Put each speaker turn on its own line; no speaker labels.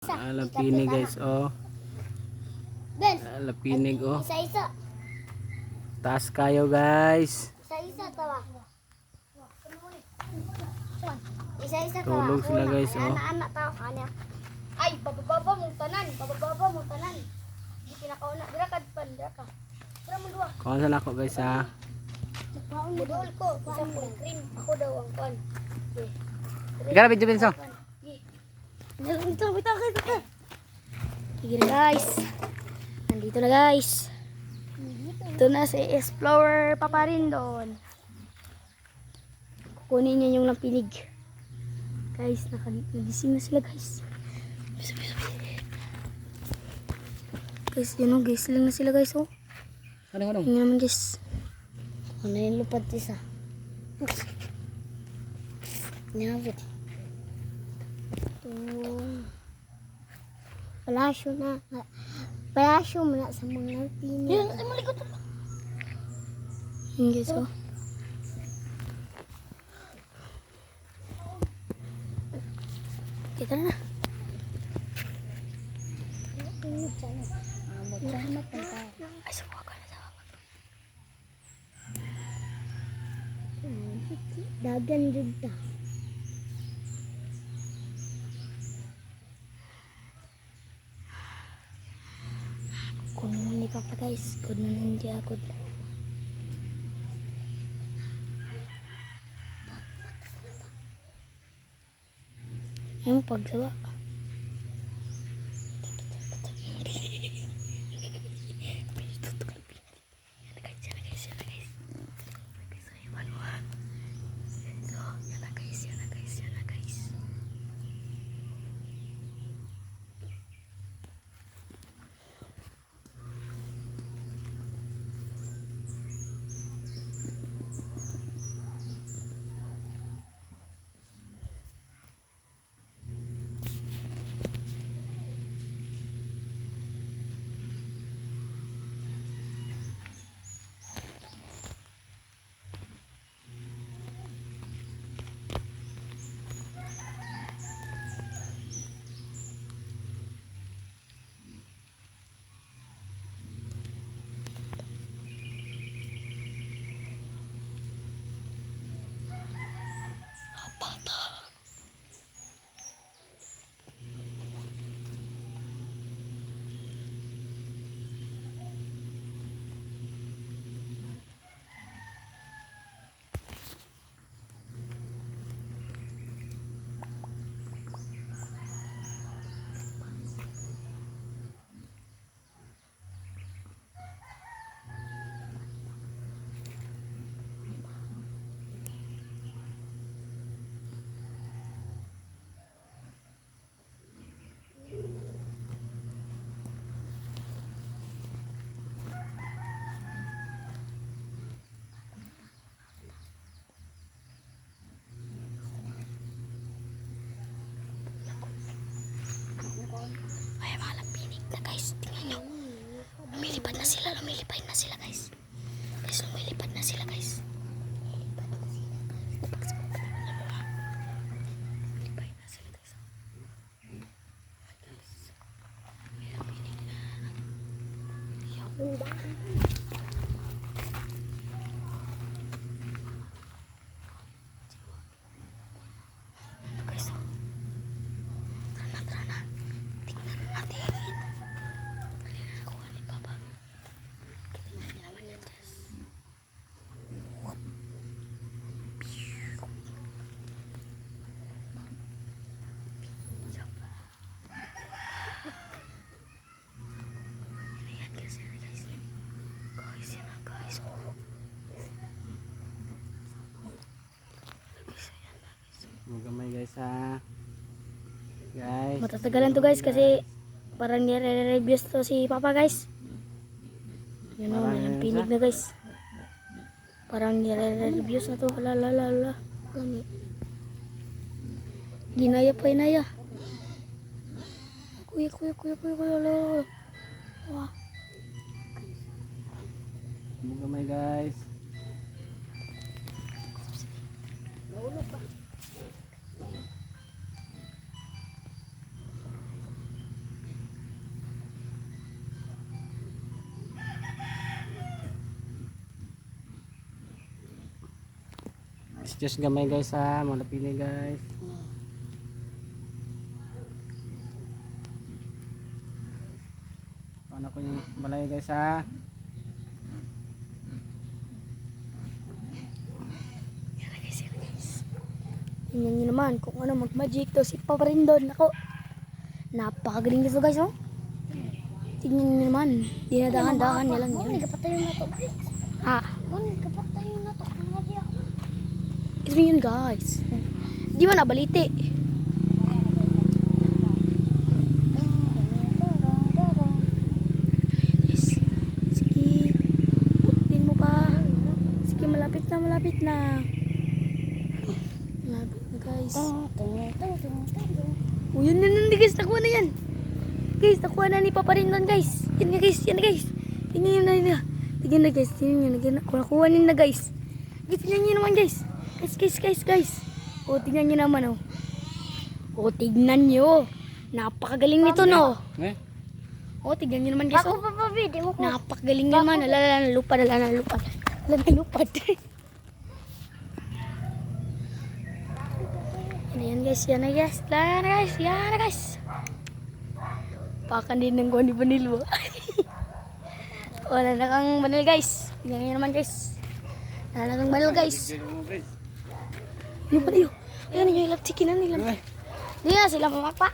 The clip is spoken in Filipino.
Lapini guys, oh. Lapinig, oh.
Isa-isa.
Taas kayo guys.
Isa-isa tawa. Isa-isa tawa.
Tulog sila guys, oh.
Anak-anak tawa kanya. Ay, bababa mong tanan. Bababa mong tanan. Di pinakauna. Dira ka, pan. Dira ka. Dira mo dua.
Kawan sa nako guys, ha.
Budol ko. Isa ko cream. Ako daw ang kon.
Ikaw na video Benso.
Bitaw ka. Sige na guys. Nandito na guys. Ito na si Explorer Papa Rindon. Kukunin niya yung lampinig. Guys, nagising na sila guys. Guys, yun o guys. Lang na sila guys oh.
Ano?
Hindi naman guys. Ano yung lupad isa? Nyabit. Palasyo na. Palasyo mo na sa mga lampinig. Yun, ay malikot. Yun guys oh. Kita na. Ay, subukan ka na sa baba. Dagan juga. Kunin ni Papa guys. Kunin dia ako. Yung pagsawa. Ay, mga lampinig na guys. Tingnan nyo. Lumilipad na sila guys. Guys, lumilipad na sila guys.
Magamay guys, ha. Guys.
Matatagalan to guys kasi parang nire-reviews to si Papa guys. Yun o, may lampinig na guys. Parang nire-reviews na to. Lalala. Ginaya pa inaya. Kuya. Lalala. Wah.
Magamay guys.
Naulog pa.
Just gamay guys ha. Mga lapili guys. Paano ko yung balay guys ha.
Tingnan nyo naman kung ano mag-magic to si Papa Rindon. Ako, napakagaling nito guys, oh. Tingnan nyo naman, dinadahan-dahan niya lang yan. Ha? Ito yun guys. Di ba nabaliti? Yes. Sige, putin mo pa. Sige, malapit na, malapit na. Malapit na guys. Oh, yun guys, nakuha na yan. Guys, nakuha na ni Papa Rindon guys. Yan na guys, yan na guys. Tingnan nyo na. Tingnan na guys, tingnan nyo na. Nakuha nyo na guys. Guys, tingnan nyo naman guys. Guys. O, tingnan nyo naman oh. O, tignan nyo. Napakagaling nito no.
Eh?
O, tignan nyo naman guys. Ako pa video mo ko. Napakagaling naman. Alala, nalupad. Yan guys, yan na guys. Pakan din ng kuha ni Banil mo. Wala na kang Banil guys. Tingnan nyo naman guys. Wala na kang Banil guys. Ano ba yun? Ayan yung ilap chikinan nila. Hindi na sila mamapa.